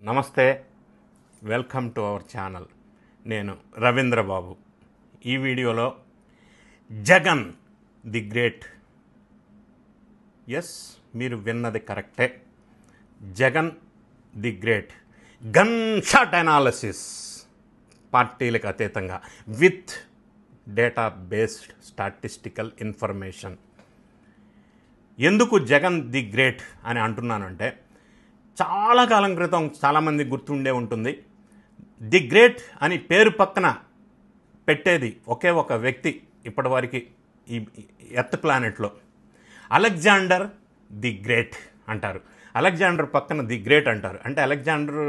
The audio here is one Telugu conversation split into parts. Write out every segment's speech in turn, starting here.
నమస్తే, వెల్కమ్ టు అవర్ ఛానల్. నేను రవీంద్ర బాబు. ఈ వీడియోలో జగన్ ది గ్రేట్, ఎస్ మీరు విన్నది కరెక్టే, Jagan the great gun shot analysis, పార్టీలకు అతీతంగా with data based statistical information. ఎందుకు జగన్ ది గ్రేట్ అని అంటున్నానంటే, చాలా కాలం క్రితం చాలామంది గుర్తుండే ఉంటుంది, ది గ్రేట్ అని పేరు పక్కన పెట్టేది ఒకే ఒక వ్యక్తి ఇప్పటివరకు ఈ ఎర్త్ ప్లానెట్లో, అలెగ్జాండర్ ది గ్రేట్ అంటారు. అలెగ్జాండర్ పక్కన ది గ్రేట్ అంటారు. అంటే అలెగ్జాండర్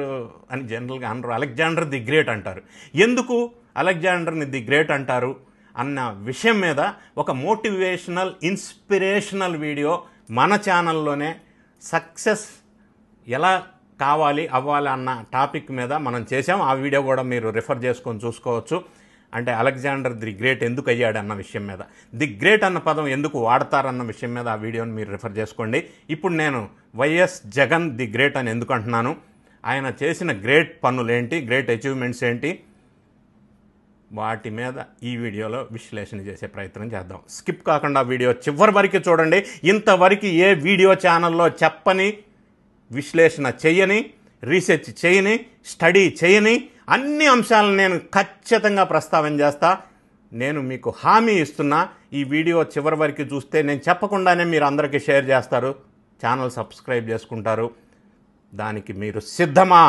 అని జనరల్గా అనరు, అలెగ్జాండర్ ది గ్రేట్ అంటారు. ఎందుకు అలెగ్జాండర్ని ది గ్రేట్ అంటారు అన్న విషయం మీద ఒక మోటివేషనల్ ఇన్స్పిరేషనల్ వీడియో మన ఛానల్లోనే సక్సెస్ ఎలా అవ్వాలి అన్న టాపిక్ మీద మనం చేసాం. ఆ వీడియో కూడా మీరు రిఫర్ చేసుకొని చూసుకోవచ్చు. అంటే అలెగ్జాండర్ ది గ్రేట్ ఎందుకు అయ్యాడు అన్న విషయం మీద, ది గ్రేట్ అన్న పదం ఎందుకు వాడతారన్న విషయం మీద ఆ వీడియోని మీరు రిఫర్ చేసుకోండి. ఇప్పుడు నేను వైఎస్ జగన్ ది గ్రేట్ అని ఎందుకు అంటున్నాను, ఆయన చేసిన గ్రేట్ పనులేంటి, గ్రేట్ అచీవ్మెంట్స్ ఏంటి, వాటి మీద ఈ వీడియోలో విశ్లేషణ చేసే ప్రయత్నం చేద్దాం. స్కిప్ కాకుండా వీడియో చివరి వరకు చూడండి. ఇంతవరకు ఏ వీడియో ఛానల్లో చెప్పని, విశ్లేషణ చేయని, రీసెర్చ్ చేయని, స్టడీ చేయని అన్ని అంశాలను నేను ఖచ్చితంగా ప్రస్తావన చేస్తా. నేను మీకు హామీ ఇస్తున్నా, ఈ వీడియో చివరి వరకు చూస్తే నేను చెప్పకుండానే మీరు అందరికీ షేర్ చేస్తారు, ఛానల్ సబ్స్క్రైబ్ చేసుకుంటారు. దానికి మీరు సిద్ధమా?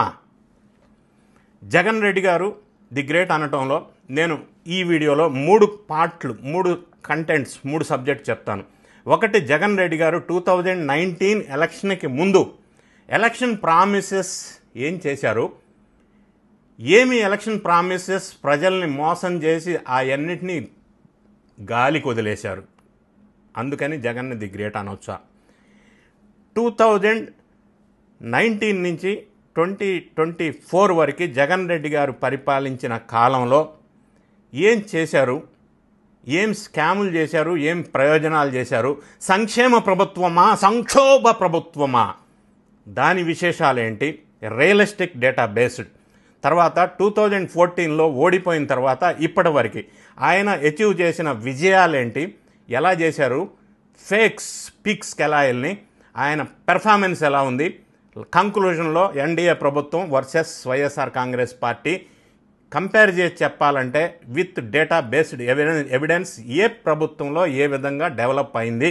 జగన్ రెడ్డి గారు ది గ్రేట్ అనటంలో నేను ఈ వీడియోలో 3 పార్ట్లు, 3 కంటెంట్స్, 3 సబ్జెక్ట్ చెప్తాను. ఒకటి, జగన్ రెడ్డి గారు 2019 ఎలక్షన్కి ముందు ఎలక్షన్ ప్రామిసెస్ ఏం చేశారు, ఏమి ఎలక్షన్ ప్రామిసెస్ ప్రజల్ని మోసం చేసి అవన్నిటినీ గాలికి వదిలేశారు. అందుకని జగన్ని ది గ్రేట్ అనొచ్చా? 2019 నుంచి 2024 వరకు జగన్ రెడ్డి గారు పరిపాలించిన కాలంలో ఏం చేశారు, ఏం స్కాములు చేశారు, ఏం ప్రయోజనాలు చేశారు, సంక్షేమ ప్రభుత్వమా సంక్షోభ ప్రభుత్వమా, దాని విశేషాలేంటి, రియలిస్టిక్ డేటా బేస్డ్. తర్వాత 2014లో ఓడిపోయిన తర్వాత ఇప్పటి వరకు ఆయన అచీవ్ చేసిన విజయాలేంటి, ఎలా చేశారు, ఫేక్స్ పిక్స్కి ఎలా వెళ్ళి ఆయన పెర్ఫార్మెన్స్ ఎలా ఉంది, కంక్లూజన్లో ఎన్డీఏ ప్రభుత్వం versus YSR Congress party compare చేసి చెప్పాలంటే విత్ డేటా బేస్డ్ ఎవిడెన్స్ ఏ ప్రభుత్వంలో ఏ విధంగా డెవలప్ అయింది,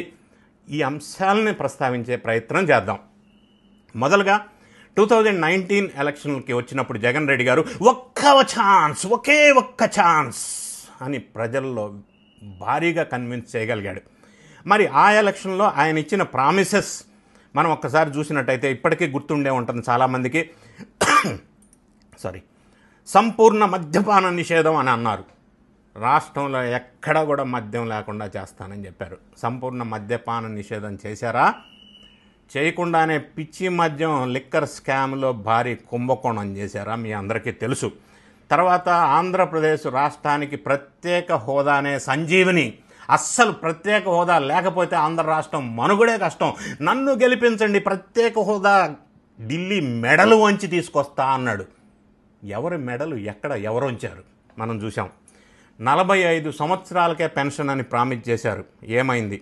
ఈ అంశాలని ప్రస్తావించే ప్రయత్నం చేద్దాం. మొదలుగా 2019 ఎలక్షన్లకి వచ్చినప్పుడు జగన్ రెడ్డి గారు ఒకే ఒక్క ఛాన్స్ అని ప్రజల్లో భారీగా కన్విన్స్ చేయగలిగాడు. మరి ఆ ఎలక్షన్లో ఆయన ఇచ్చిన ప్రామిసెస్ మనం ఒక్కసారి చూసినట్టయితే ఇప్పటికీ గుర్తుండే ఉంటుంది చాలామందికి. సంపూర్ణ మద్యపాన నిషేధం అని అన్నారు. రాష్ట్రంలో ఎక్కడ కూడా మద్యం లేకుండా చేస్తానని చెప్పారు. సంపూర్ణ మద్యపాన నిషేధం చేశారా? చేయకుండానే పిచ్చి మద్యం లిక్కర్ స్కామ్లో భారీ కుంభకోణం చేశారా? మీ అందరికీ తెలుసు. తర్వాత ఆంధ్రప్రదేశ్ రాష్ట్రానికి ప్రత్యేక హోదానే సంజీవిని, అస్సలు ప్రత్యేక హోదా లేకపోతే ఆంధ్ర రాష్ట్రం మనుగడే కష్టం, నన్ను గెలిపించండి, ప్రత్యేక హోదా ఢిల్లీ మెడలు వంచి తీసుకొస్తా అన్నాడు. ఎవరి మెడలు ఎక్కడ ఎవరు ఉంచారు మనం చూసాం. 45 సంవత్సరాలకే పెన్షన్ అని ప్రామిస్ చేశారు. ఏమైంది?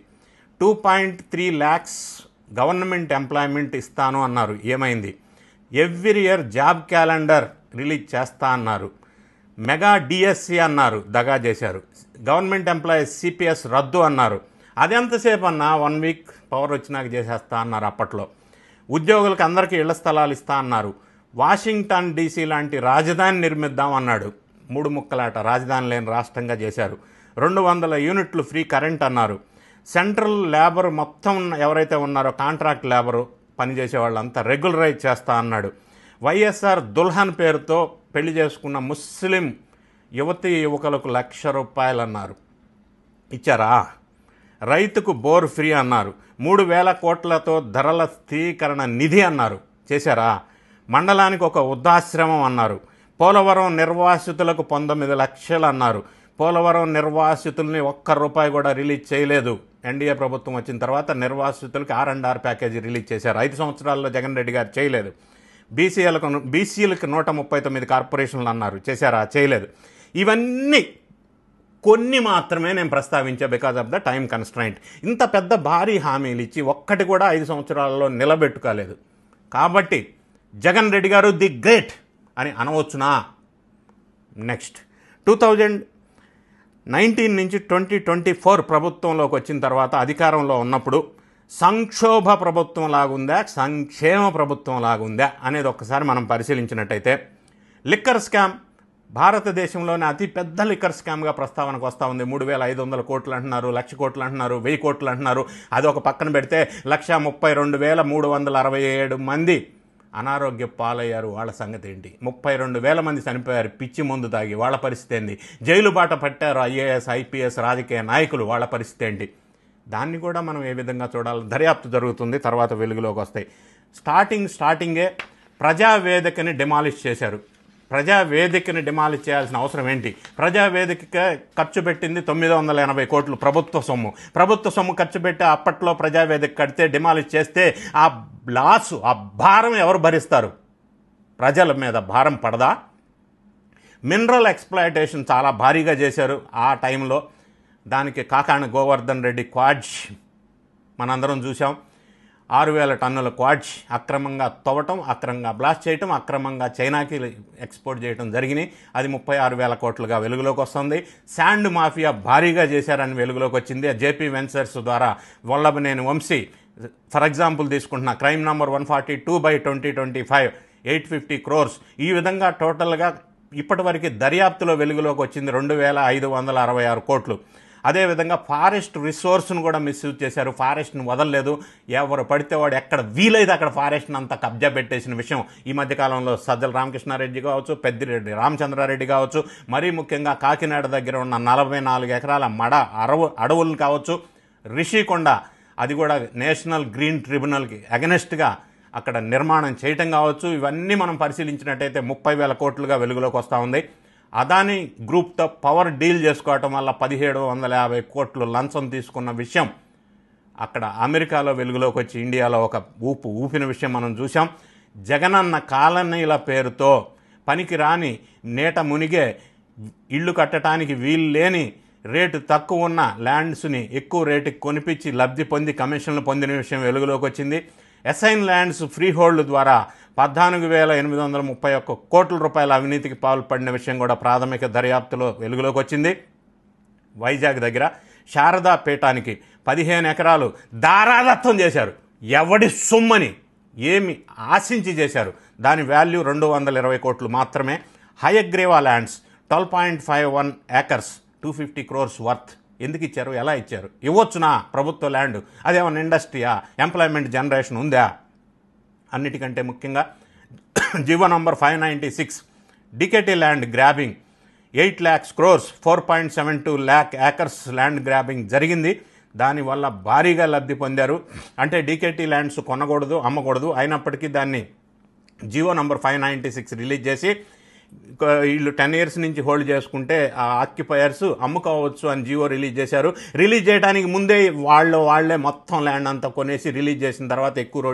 2.3 lakhs గవర్నమెంట్ ఎంప్లాయ్మెంట్ ఇస్తాను అన్నారు. ఏమైంది? Every year job calendar release చేస్తా అన్నారు. మెగా డిఎస్సి అన్నారు, దగా చేశారు. గవర్నమెంట్ ఎంప్లాయీస్ సిపిఎస్ రద్దు అన్నారు. అదెంతసేపు అన్నా 1 week పవర్ వచ్చినాక చేసేస్తా అన్నారు అప్పట్లో. ఉద్యోగులకు అందరికీ ఇళ్ల స్థలాలు ఇస్తా అన్నారు. వాషింగ్టన్ డీసీ లాంటి రాజధాని నిర్మిద్దాం అన్నాడు. 3 ముక్కలాట, రాజధాని లేని రాష్ట్రంగా చేశారు. 200 యూనిట్లు ఫ్రీ కరెంట్ అన్నారు. సెంట్రల్ లేబర్ మొత్తం ఎవరైతే ఉన్నారో కాంట్రాక్ట్ లేబరు పనిచేసే వాళ్ళంతా రెగ్యులరైజ్ చేస్తా అన్నాడు. వైఎస్ఆర్ దుల్హన్ పేరుతో పెళ్లి చేసుకున్న ముస్లిం యువతీ యువకులకు ₹1,00,000 అన్నారు. ఇచ్చారా? రైతుకు బోర్ ఫ్రీ అన్నారు. 3,000 కోట్లతో ధరల స్థిరీకరణ నిధి అన్నారు. చేశారా? మండలానికి ఒక వృద్ధాశ్రమం అన్నారు. పోలవరం నిర్వాసితులకు 19 లక్షలు అన్నారు. పోలవరం నిర్వాసితుల్ని ₹1 కూడా రిలీజ్ చేయలేదు. ఎన్డీఏ ప్రభుత్వం వచ్చిన తర్వాత నిర్వాసితులకి R&R ప్యాకేజీ రిలీజ్ చేశారు. 5 సంవత్సరాల్లో జగన్ రెడ్డి గారు చేయలేదు. బీసీలకు 139 కార్పొరేషన్లు అన్నారు, చేశారా? చేయలేదు. ఇవన్నీ కొన్ని మాత్రమే నేను ప్రస్తావించా because of the time constraint. ఇంత పెద్ద భారీ హామీలు ఇచ్చి ఒక్కటి కూడా 5 సంవత్సరాలలో నిలబెట్టుకోలేదు. కాబట్టి జగన్ రెడ్డి గారు ది గ్రేట్ అని అనవచ్చునా? నెక్స్ట్ 2019 నుంచి 2024 ప్రభుత్వంలోకి వచ్చిన తర్వాత అధికారంలో ఉన్నప్పుడు సంక్షోభ ప్రభుత్వం లాగుందా, సంక్షేమ ప్రభుత్వం లాగుందా అనేది ఒక్కసారి మనం పరిశీలించినట్టయితే, లిక్కర్ స్కామ్ భారతదేశంలోనే అతి పెద్ద లిక్కర్ స్కామ్గా ప్రస్తావనకు వస్తూ ఉంది. 3,500 కోట్లు అంటున్నారు, 1,00,000 కోట్లు అంటున్నారు, 1,000 కోట్లు అంటున్నారు. అది ఒక పక్కన పెడితే 1,32,367 మంది అనారోగ్య పాలయ్యారు. వాళ్ళ సంగతి ఏంటి? 32,000 మంది చనిపోయారు పిచ్చి మందు తాగి. వాళ్ళ పరిస్థితి ఏంటి? జైలు బాట పట్టారు ఐఏఎస్ ఐపీఎస్ రాజకీయ నాయకులు. వాళ్ళ పరిస్థితి ఏంటి? దాన్ని కూడా మనం ఏ విధంగా చూడాలి? దర్యాప్తు జరుగుతుంది, తర్వాత వెలుగులోకి వస్తాయి. స్టార్టింగే ప్రజావేదికని డిమాలిష్ చేశారు. ప్రజావేదికని డిమాలిష్ చేయాల్సిన అవసరం ఏంటి? ప్రజావేదిక ఖర్చు పెట్టింది 980 కోట్లు ప్రభుత్వ సొమ్ము ఖర్చు పెట్టి అప్పట్లో ప్రజావేదిక కడితే డిమాలిష్ చేస్తే ఆ లాసు, ఆ భారం ఎవరు భరిస్తారు? ప్రజల మీద భారం పడదా? మినరల్ ఎక్స్ప్లాయిటేషన్ చాలా భారీగా చేశారు ఆ టైంలో. దానికి కాకాణి గోవర్ధన్ రెడ్డి క్వాడ్జ్ మనందరం చూసాం. 6,000 టన్నుల క్వాడ్జ్ అక్రమంగా తవ్వటం, అక్రమంగా బ్లాస్ట్ చేయటం, అక్రమంగా చైనాకి ఎక్స్పోర్ట్ చేయడం జరిగినాయి. అది 36,000 కోట్లుగా వెలుగులోకి వస్తుంది. శాండ్ మాఫియా భారీగా చేశారని వెలుగులోకి వచ్చింది. జేపీ వెంచర్స్ ద్వారా వల్లభనేని వంశీ ఫర్ ఎగ్జాంపుల్ తీసుకుంటున్నా, క్రైమ్ నంబర్ 142/2025 850 crores. ఈ విధంగా టోటల్గా ఇప్పటివరకు దర్యాప్తులో వెలుగులోకి వచ్చింది 2,566 కోట్లు. అదేవిధంగా ఫారెస్ట్ రిసోర్స్ను కూడా మిస్యూజ్ చేశారు. ఫారెస్ట్ను వదలలేదు. ఎవరు పడితే వాడు ఎక్కడ వీలైతే అక్కడ ఫారెస్ట్ని అంతా కబ్జా పెట్టేసిన విషయం ఈ మధ్యకాలంలో సజ్జల రామకృష్ణారెడ్డి కావచ్చు, పెద్దిరెడ్డి రామచంద్రారెడ్డి కావచ్చు, మరీ ముఖ్యంగా కాకినాడ దగ్గర ఉన్న 44 ఎకరాల అడవులను కావచ్చు, రిషికొండ అది కూడా నేషనల్ గ్రీన్ ట్రిబ్యునల్కి అగెనెస్ట్గా అక్కడ నిర్మాణం చేయటం కావచ్చు. ఇవన్నీ మనం పరిశీలించినట్టయితే 30,000 కోట్లుగా వెలుగులోకి వస్తూ ఉంది. అదానీ గ్రూప్తో పవర్ డీల్ చేసుకోవటం వల్ల 1,750 కోట్లు లంచం తీసుకున్న విషయం అక్కడ అమెరికాలో వెలుగులోకి వచ్చి ఇండియాలో ఒక ఊపిన విషయం మనం చూసాం. జగనన్న కాలనీల పేరుతో పనికి రాని నేట మునిగే ఇళ్ళు కట్టడానికి వీలు లేని రేటు తక్కువ ఉన్న ల్యాండ్స్ని ఎక్కువ రేటుకి కొనిపించి లబ్ధి పొంది కమిషన్లు పొందిన విషయం వెలుగులోకి వచ్చింది. అసైన్ ల్యాండ్స్ ఫ్రీ హోల్డ్ ద్వారా 14,831 కోట్ల రూపాయల అవినీతికి పాల్పడిన విషయం కూడా ప్రాథమిక దర్యాప్తులో వెలుగులోకి వచ్చింది. వైజాగ్ దగ్గర శారదా పీఠానికి 15 ఎకరాలు దారాదత్తం చేశారు. ఎవడి సొమ్మని ఏమి ఆశించి చేశారు? దాని వాల్యూ 220 కోట్లు మాత్రమే. హయగ్రీవా ల్యాండ్స్ 12.51 acres 250 crores వర్త్. ఎందుకు ఇచ్చారు? ఎలా ఇచ్చారు? ఇవ్వచ్చునా ప్రభుత్వ ల్యాండ్? అదేమన్నా ఇండస్ట్రీయా? ఎంప్లాయ్మెంట్ జనరేషన్ ఉందా? అన్నిటికంటే ముఖ్యంగా GO number 596 DKT land grabbing 8 lakhs crores 4.72 lakh acres land grabbing జరిగింది. దానివల్ల భారీగా లబ్ధి పొందారు. అంటే డికేటీ ల్యాండ్స్ కొనకూడదు, అమ్మకూడదు. అయినప్పటికీ దాన్ని జీవో నంబర్ 596 రిలీజ్ చేసి వీళ్ళు 10 years నుంచి హోల్డ్ చేసుకుంటే ఆ ఆక్యుపైయర్స్ అమ్ముకోవచ్చు అని జీవో రిలీజ్ చేశారు. రిలీజ్ చేయడానికి ముందే వాళ్ళే మొత్తం ల్యాండ్ అంతా కొనేసి రిలీజ్ చేసిన తర్వాత ఎక్కువ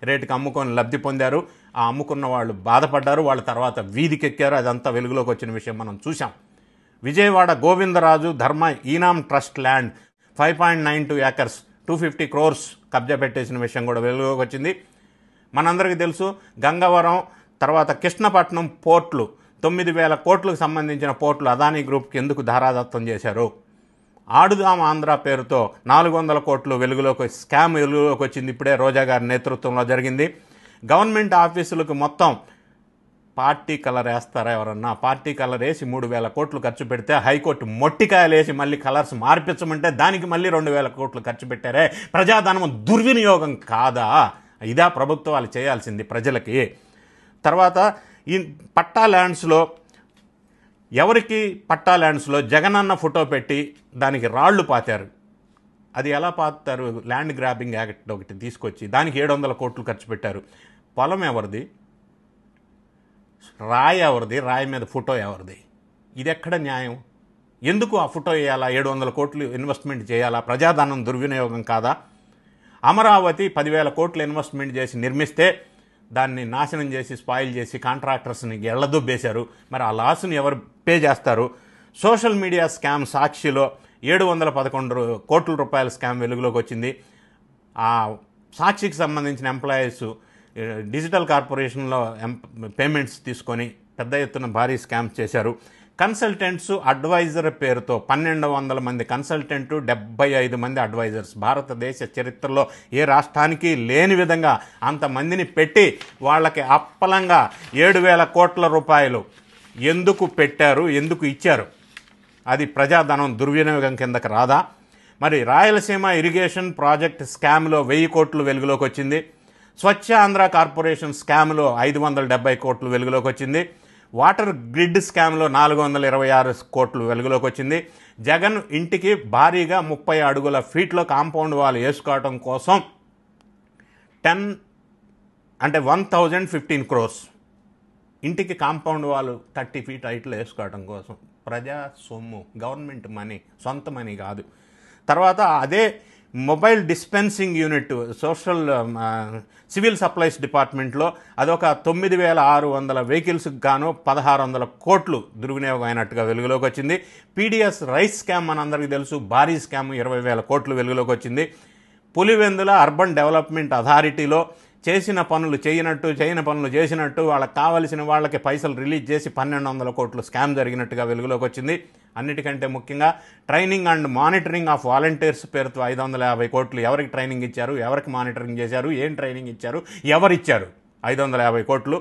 రేటుకి అమ్ముకొని లబ్ధి పొందారు. ఆ అమ్ముకున్న వాళ్ళు బాధపడ్డారు. వాళ్ళ తర్వాత వీధికెక్కారు. అదంతా వెలుగులోకి వచ్చిన విషయం మనం చూసాం. విజయవాడ గోవిందరాజు ధర్మ ఈనాం ట్రస్ట్ ల్యాండ్ 5.92 acres 250 crores కబ్జా పెట్టేసిన విషయం కూడా వెలుగులోకి వచ్చింది. మనందరికీ తెలుసు గంగవరం తర్వాత కృష్ణపట్నం పోర్ట్లు 9,000 కోట్లకు సంబంధించిన పోర్ట్లు అదానీ గ్రూప్కి ఎందుకు ధారాదత్తం చేశారు? ఆడుదాం ఆంధ్ర పేరుతో 400 కోట్లు స్కామ్ వెలుగులోకి వచ్చింది. ఇప్పుడే రోజా గారి నేతృత్వంలో జరిగింది. గవర్నమెంట్ ఆఫీసులకు మొత్తం పార్టీ కలర్ వేస్తారా ఎవరన్నా? పార్టీ కలర్ వేసి 3,000 కోట్లు ఖర్చు పెడితే హైకోర్టు మొట్టికాయలు వేసి మళ్ళీ కలర్స్ మార్పించమంటే దానికి మళ్ళీ 2,000 కోట్లు ఖర్చు పెట్టారే. ప్రజాధనం దుర్వినియోగం కాదా? ఇదా ప్రభుత్వాలు చేయాల్సింది ప్రజలకి? తర్వాత ఈ పట్టా ల్యాండ్స్లో జగనన్న ఫోటో పెట్టి దానికి రాళ్లు పాతారు. అది ఎలా పాతారు? ల్యాండ్ గ్రాబింగ్ యాక్ట్ ఒకటి తీసుకొచ్చి దానికి 700 కోట్లు ఖర్చు పెట్టారు. పొలం ఎవరిది? రాయి ఎవరిది? రాయి మీద ఫోటో ఎవరిది? ఇది ఎక్కడ న్యాయం? ఎందుకు ఆ ఫోటో వేయాలా? 700 కోట్లు ఇన్వెస్ట్మెంట్ చేయాలా? ప్రజాధనం దుర్వినియోగం కాదా? అమరావతి 10,000 కోట్లు ఇన్వెస్ట్మెంట్ చేసి నిర్మిస్తే దాన్ని నాశనం చేసి స్పాయిల్ చేసి కాంట్రాక్టర్స్ని ఎళ్లదొబ్బేశారు. మరి ఆ లాస్ని ఎవరు పే చేస్తారు? సోషల్ మీడియా స్కామ్ సాక్షిలో 711 కోట్ల రూపాయల స్కామ్ వెలుగులోకి వచ్చింది. ఆ సాక్షికి సంబంధించిన ఎంప్లాయీస్ డిజిటల్ కార్పొరేషన్లో పేమెంట్స్ తీసుకొని పెద్ద ఎత్తున భారీ స్కామ్స్ చేశారు. కన్సల్టెంట్స్ అడ్వైజర్ పేరుతో 1200 మంది కన్సల్టెంటు, 75 మంది అడ్వైజర్స్, భారతదేశ చరిత్రలో ఏ రాష్ట్రానికి లేని విధంగా అంతమందిని పెట్టి వాళ్ళకి అప్పలంగా 7,000 కోట్ల రూపాయలు ఎందుకు పెట్టారు, ఎందుకు ఇచ్చారు? అది ప్రజాధనం దుర్వినియోగం కిందకి రాదా? మరి రాయలసీమ ఇరిగేషన్ ప్రాజెక్ట్ స్కామ్లో 1000 కోట్లు వెలుగులోకి వచ్చింది. స్వచ్ఛ ఆంధ్ర కార్పొరేషన్ స్కామ్లో 570 కోట్లు వెలుగులోకి వచ్చింది. వాటర్ గ్రిడ్ స్కామ్లో 426 కోట్లు వెలుగులోకి వచ్చింది. జగన్ ఇంటికి భారీగా 30 అడుగుల ఫీట్లో కాంపౌండ్ వాల్ వేసుకోవటం కోసం 1015 క్రోర్స్ ఇంటికి కాంపౌండ్ వాల్ 30 ఫీట్ హైట్లో వేసుకోవటం కోసం. ప్రజా సొమ్ము, గవర్నమెంట్ మనీ, సొంత మనీ కాదు. తర్వాత అదే mobile dispensing unit civil supplies డిపార్ట్మెంట్లో అదొక 9,600 వెహికల్స్కి గాను 1,600 కోట్లు దుర్వినియోగం అయినట్టుగా వెలుగులోకి వచ్చింది. పీడిఎస్ రైస్ స్కామ్ మనందరికీ తెలుసు, భారీ స్కామ్ 20,000 కోట్లు వెలుగులోకి వచ్చింది. పులివెందుల అర్బన్ డెవలప్మెంట్ అథారిటీలో చేయని పనులు చేసినట్టు వాళ్ళకి కావలసిన వాళ్ళకి పైసలు రిలీజ్ చేసి 1,200 కోట్లు స్కామ్ జరిగినట్టుగా వెలుగులోకి వచ్చింది. అన్నిటికంటే ముఖ్యంగా training and monitoring of volunteers పేరుతో 550 కోట్లు ఎవరికి ట్రైనింగ్ ఇచ్చారు, ఎవరికి మానిటరింగ్ చేశారు, ఏం ట్రైనింగ్ ఇచ్చారు, ఎవరిచ్చారు 550 కోట్లు.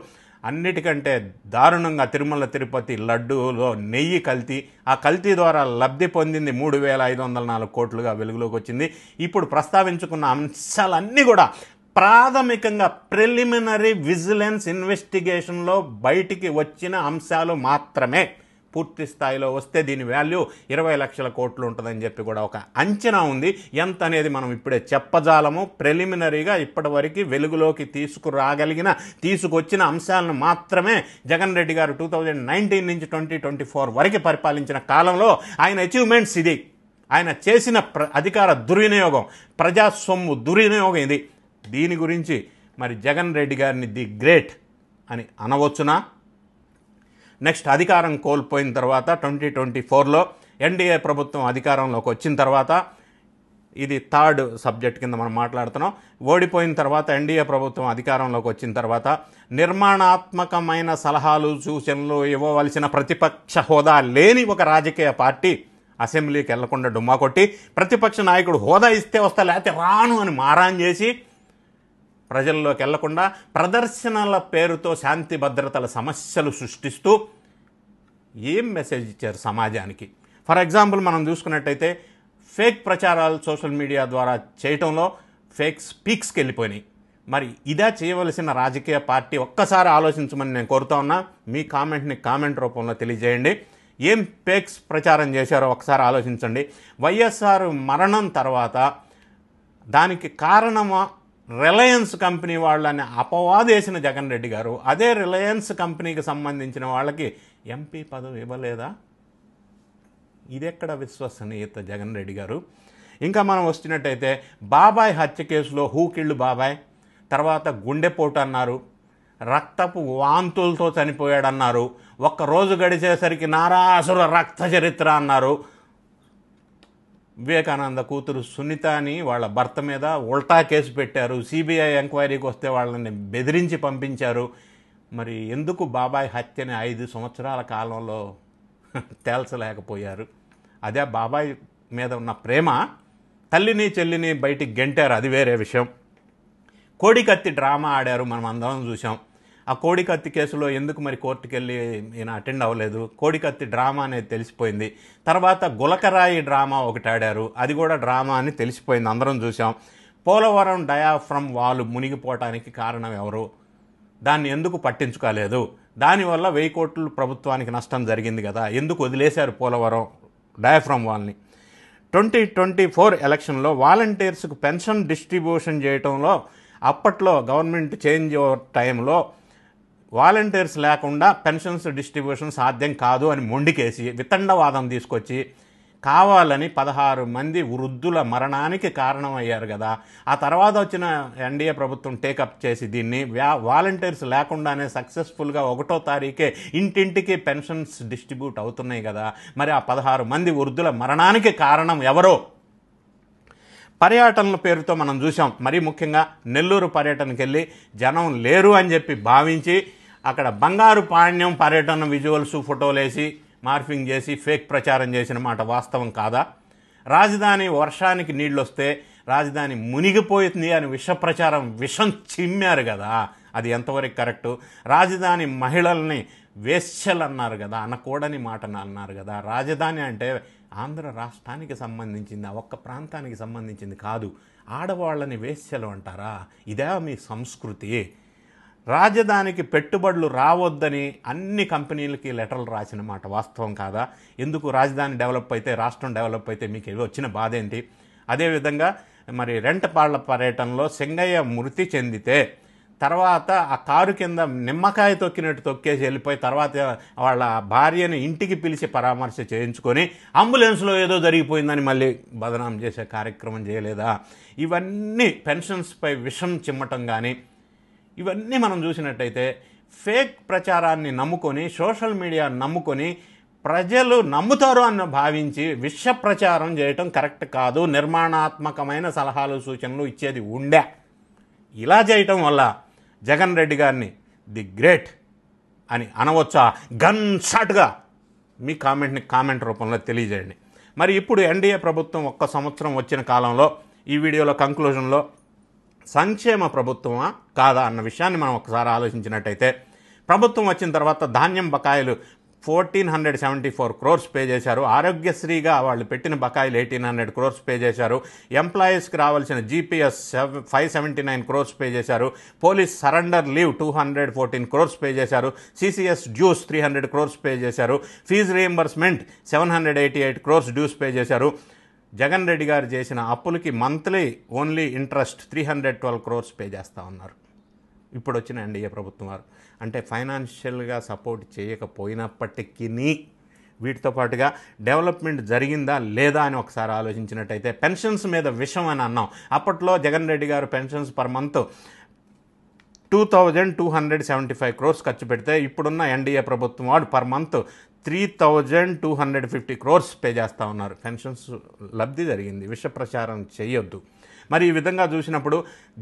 అన్నిటికంటే దారుణంగా తిరుమల తిరుపతి లడ్డూలో నెయ్యి కల్తీ, ఆ కల్తీ ద్వారా లబ్ధి పొందింది 3,504 కోట్లుగా వెలుగులోకి వచ్చింది. ఇప్పుడు ప్రస్తావించుకున్న అంశాలన్నీ కూడా ప్రాథమికంగా ప్రిలిమినరీ విజిలెన్స్ ఇన్వెస్టిగేషన్లో బయటికి వచ్చిన అంశాలు మాత్రమే. పూర్తి స్థాయిలో వస్తే దీని వాల్యూ 20 లక్షల కోట్లు ఉంటుందని చెప్పి కూడా ఒక అంచనా ఉంది. ఎంత అనేది మనం ఇప్పుడే చెప్పజాలము. ప్రిలిమినరీగా ఇప్పటివరకు వెలుగులోకి తీసుకొచ్చిన అంశాలను మాత్రమే జగన్ రెడ్డి గారు 2019 నుంచి 2024 వరకు పరిపాలించిన కాలంలో ఆయన అచీవ్మెంట్స్ ఇది. ఆయన చేసిన అధికార దుర్వినియోగం, ప్రజా సొమ్ము దుర్వినియోగం ఇది. దీని గురించి మరి జగన్ రెడ్డి గారిని ది గ్రేట్ అని అనవచ్చునా? నెక్స్ట్, అధికారం కోల్పోయిన తర్వాత 2024లో ఎన్డీఏ ప్రభుత్వం అధికారంలోకి వచ్చిన తర్వాత, ఇది థర్డ్ సబ్జెక్ట్ కింద మనం మాట్లాడుతున్నాం. ఓడిపోయిన తర్వాత ఎన్డీఏ ప్రభుత్వం అధికారంలోకి వచ్చిన తర్వాత నిర్మాణాత్మకమైన సలహాలు, సూచనలు ఇవ్వవలసిన ప్రతిపక్ష హోదా లేని ఒక రాజకీయ పార్టీ అసెంబ్లీకి వెళ్లకుండా డుమ్మా కొట్టి, ప్రతిపక్ష నాయకుడు హోదా ఇస్తే వస్తా లేకపోతే రాను అని మారాన్ చేసి, ప్రజల్లోకి వెళ్లకుండా ప్రదర్శనల పేరుతో శాంతి భద్రతల సమస్యలు సృష్టిస్తూ ఏం మెసేజ్ ఇచ్చారు సమాజానికి? ఫర్ ఎగ్జాంపుల్ మనం చూసుకున్నట్టయితే ఫేక్ ప్రచారాలు సోషల్ మీడియా ద్వారా చేయటంలో ఫేక్ స్పీక్స్కి వెళ్ళిపోయినాయి. మరి ఇదే చేయవలసిన రాజకీయ పార్టీ? ఒక్కసారి ఆలోచించమని నేను కోరుతా ఉన్నా. మీ కామెంట్ని కామెంట్ రూపంలో తెలియజేయండి. ఏం ఫేక్స్ ప్రచారం చేశారో ఒకసారి ఆలోచించండి. వైఎస్ఆర్ మరణం తర్వాత దానికి కారణమా రిలయన్స్ కంపెనీ వాళ్ళని అపవాదేసిన జగన్ రెడ్డి గారు అదే రిలయన్స్ కంపెనీకి సంబంధించిన వాళ్ళకి ఎంపీ పదవి ఇవ్వలేదా? ఇదెక్కడ విశ్వసనీయత జగన్ రెడ్డి గారు? ఇంకా మనం వస్తున్నట్టయితే బాబాయ్ హత్య కేసులో హూకిళ్ళు బాబాయ్, తర్వాత గుండెపోటు అన్నారు, రక్తపు వాంతులతో చనిపోయాడన్నారు, ఒక్కరోజు గడిచేసరికి నారాసుర రక్త చరిత్ర అన్నారు. వివేకానంద కూతురు సునీత అని వాళ్ళ భర్త మీద ఉల్టా కేసు పెట్టారు. సిబిఐ ఎంక్వైరీకి వస్తే వాళ్ళని బెదిరించి పంపించారు. మరి ఎందుకు బాబాయ్ హత్యని 5 సంవత్సరాల కాలంలో తేల్చలేకపోయారు? అదే బాబాయ్ మీద ఉన్న ప్రేమ? తల్లిని చెల్లిని బయటికి గెంటారు, అది వేరే విషయం. కోడికత్తి డ్రామా ఆడారు, మనం అందరం చూసాం. ఆ కోడికత్తి కేసులో ఎందుకు మరి కోర్టుకు వెళ్ళి ఈయన అటెండ్ అవ్వలేదు? కోడికత్తి డ్రామా అనేది తెలిసిపోయింది. తర్వాత గులకరాయి డ్రామా ఒకటి ఆడారు, అది కూడా డ్రామా అని తెలిసిపోయింది, అందరం చూసాం. పోలవరం డయాఫ్రమ్ వాల్ మునిగిపోవటానికి కారణం ఎవరు? దాన్ని ఎందుకు పట్టించుకోలేదు? దానివల్ల 1000 కోట్లు ప్రభుత్వానికి నష్టం జరిగింది కదా, ఎందుకు వదిలేశారు పోలవరం డయాఫ్రమ్ వాల్ని? 2024 ఎలక్షన్లో వాలంటీర్స్కు పెన్షన్ డిస్ట్రిబ్యూషన్ చేయటంలో అప్పట్లో గవర్నమెంట్ చేంజ్ ఓవర్ టైంలో వాలంటీర్స్ లేకుండా పెన్షన్స్ డిస్ట్రిబ్యూషన్ సాధ్యం కాదు అని మొండికేసి వితండవాదం తీసుకొచ్చి కావాలని 16 మంది వృద్ధుల మరణానికి కారణం అయ్యారు కదా. ఆ తర్వాత వచ్చిన ఎన్డీఏ ప్రభుత్వం టేకప్ చేసి దీన్ని వాలంటీర్స్ లేకుండానే సక్సెస్ఫుల్గా 1వ తారీఖే ఇంటింటికి పెన్షన్స్ డిస్ట్రిబ్యూట్ అవుతున్నాయి కదా. మరి ఆ 16 మంది వృద్ధుల మరణానికి కారణం ఎవరో? పర్యటనల పేరుతో మనం చూసాం. మరీ ముఖ్యంగా నెల్లూరు పర్యటనకి వెళ్ళి జనం లేరు అని చెప్పి భావించి అక్కడ బంగారు పాణ్యం పర్యటన విజువల్స్ ఫోటోలు వేసి మార్ఫింగ్ చేసి ఫేక్ ప్రచారం చేసిన మాట వాస్తవం కాదా? రాజధాని వర్షానికి నీళ్ళు వస్తే రాజధాని మునిగిపోయింది అని విషం చిమ్మారు కదా. అది ఎంతవరకు కరెక్టు? రాజధాని మహిళల్ని వేశ్యలు అన్నారు కదా, అనకూడని మాటను అన్నారు కదా. రాజధాని అంటే ఆంధ్ర రాష్ట్రానికి సంబంధించింది, ఆ ఒక్క ప్రాంతానికి సంబంధించింది కాదు. ఆడవాళ్ళని వేశ్యలు అంటారా? ఇదే మీ సంస్కృతి? రాజధానికి పెట్టుబడులు రావద్దని అన్ని కంపెనీలకి లెటర్లు రాసిన మాట వాస్తవం కాదా? ఎందుకు రాజధాని డెవలప్ అయితే, రాష్ట్రం డెవలప్ అయితే మీకు వచ్చిన బాధ ఏంటి? అదేవిధంగా మరి రెంటపాళ్ల పర్యటనలో సింగయ్య మృతి చెందితే తర్వాత ఆ కారు కింద నిమ్మకాయ తొక్కినట్టు తొక్కేసి వెళ్ళిపోయి తర్వాత వాళ్ళ భార్యని ఇంటికి పిలిచి పరామర్శ చేయించుకొని అంబులెన్స్లో ఏదో జరిగిపోయిందని మళ్ళీ బదనాం చేసే కార్యక్రమం చేయలేదా? ఇవన్నీ పెన్షన్స్పై విషం చిమ్మటం కానీ ఇవన్నీ మనం చూసినట్టయితే ఫేక్ ప్రచారాన్ని నమ్ముకొని, సోషల్ మీడియా నమ్ముకొని ప్రజలు నమ్ముతారు అని భావించి విష ప్రచారం చేయటం కరెక్ట్ కాదు. నిర్మాణాత్మకమైన సలహాలు సూచనలు ఇచ్చేది ఉండే. ఇలా చేయటం వల్ల జగన్ రెడ్డి గారిని ది గ్రేట్ అని అనవచ్చా? గన్ షాట్గా మీ కామెంట్ రూపంలో తెలియజేయండి. మరి ఇప్పుడు ఎన్డీఏ ప్రభుత్వం 1 సంవత్సరం వచ్చిన కాలంలో ఈ వీడియోలో కంక్లూజన్లో సంక్షేమ ప్రభుత్వమా కాదా అన్న విషయాన్ని మనం ఒకసారి ఆలోచించినట్టయితే, ప్రభుత్వం వచ్చిన తర్వాత ధాన్యం బకాయిలు 1474 crores పే చేశారు. ఆరోగ్యశ్రీగా వాళ్ళు పెట్టిన బకాయిలు 1800 crores పే చేశారు. ఎంప్లాయీస్కి రావాల్సిన జీపీఎస్ 579 crores పే చేశారు. Police surrender leave 214 crores pay చేశారు. సిసిఎస్ డ్యూస్ 300 crores పే చేశారు. Fee reimbursement 788 crores dues pay చేశారు. జగన్ రెడ్డి గారు చేసిన అప్పులకి monthly only interest 312 crores pay చేస్తూ ఉన్నారు ఇప్పుడు వచ్చిన ఎన్డీఏ ప్రభుత్వం వారు. అంటే ఫైనాన్షియల్గా సపోర్ట్ చేయకపోయినప్పటికీ వీటితో పాటుగా డెవలప్మెంట్ జరిగిందా లేదా అని ఒకసారి ఆలోచించినట్టయితే, పెన్షన్స్ మీద విషం అని అన్నాం. అప్పట్లో జగన్ రెడ్డి గారు పెన్షన్స్ పర్ మంత్ 2275 crores ఖర్చు పెడితే ఇప్పుడున్న ఎన్డీఏ ప్రభుత్వం వాడు పర్ మంత్ 3250 crores పే చేస్తూ ఉన్నారు. పెన్షన్స్ లబ్ధి జరిగింది. విష ప్రచారం చేయొద్దు. మరి ఈ విధంగా చూసినప్పుడు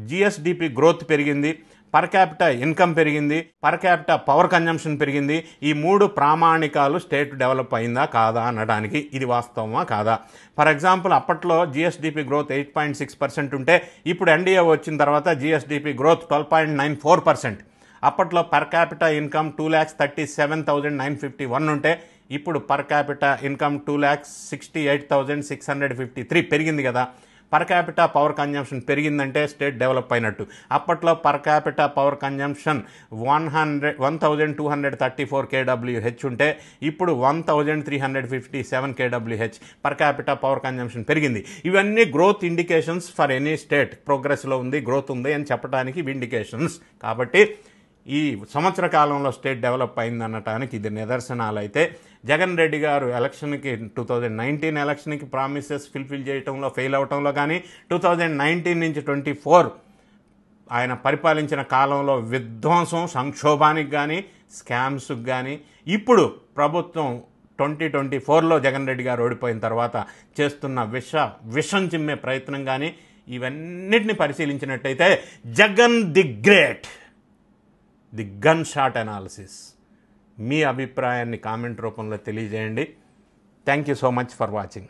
జిఎస్డిపి గ్రోత్ పెరిగింది, పర్ క్యాపిటా ఇన్కమ్ పెరిగింది, పర్ క్యాపిటా పవర్ కన్జంప్షన్ పెరిగింది. ఈ 3 ప్రామాణికాలు స్టేట్ డెవలప్ అయిందా కాదా అనడానికి ఇది వాస్తవమా కాదా? ఫర్ ఎగ్జాంపుల్, అప్పట్లో జిఎస్డిపి గ్రోత్ 8.6% ఉంటే ఇప్పుడు ఎన్డీఏ వచ్చిన తర్వాత జిఎస్డిపి గ్రోత్ 12.94%. అప్పట్లో పర్ క్యాపిటా ఇన్కమ్ 2,37,951 ఉంటే ఇప్పుడు పర్ క్యాపిటా ఇన్కమ్ 2,68,653 పెరిగింది కదా. పర్ క్యాపిటా పవర్ కన్జంప్షన్ పెరిగిందంటే స్టేట్ డెవలప్ అయినట్టు. అప్పట్లో per capita power consumption 1234 kWh ఉంటే ఇప్పుడు 1357 kWh per capita power consumption పెరిగింది. ఇవన్నీ growth indications for any state. ప్రోగ్రెస్లో ఉంది, గ్రోత్ ఉంది అని చెప్పడానికి ఇవి ఇండికేషన్స్. కాబట్టి ఈ సంవత్సర కాలంలో స్టేట్ డెవలప్ అయిందనటానికి ఇది నిదర్శనాలు. అయితే జగన్ రెడ్డి గారు ఎలక్షన్కి 2019 ఎలక్షన్కి ప్రామిసెస్ ఫుల్ఫిల్ చేయడంలో ఫెయిల్ అవటంలో కానీ, 2019 నుంచి 24 ఆయన పరిపాలించిన కాలంలో విధ్వంసం, సంక్షోభానికి కానీ, స్కామ్స్కి కానీ, ఇప్పుడు ప్రభుత్వం 2024లో జగన్ రెడ్డి గారు ఓడిపోయిన తర్వాత చేస్తున్న విషం చిమ్మే ప్రయత్నం కానీ, ఇవన్నిటిని పరిశీలించినట్టయితే Jagan the great, the gun shot analysis. మీ అభిప్రాయాన్ని కామెంట్ రూపంలో తెలియజేయండి. Thank you so much for watching.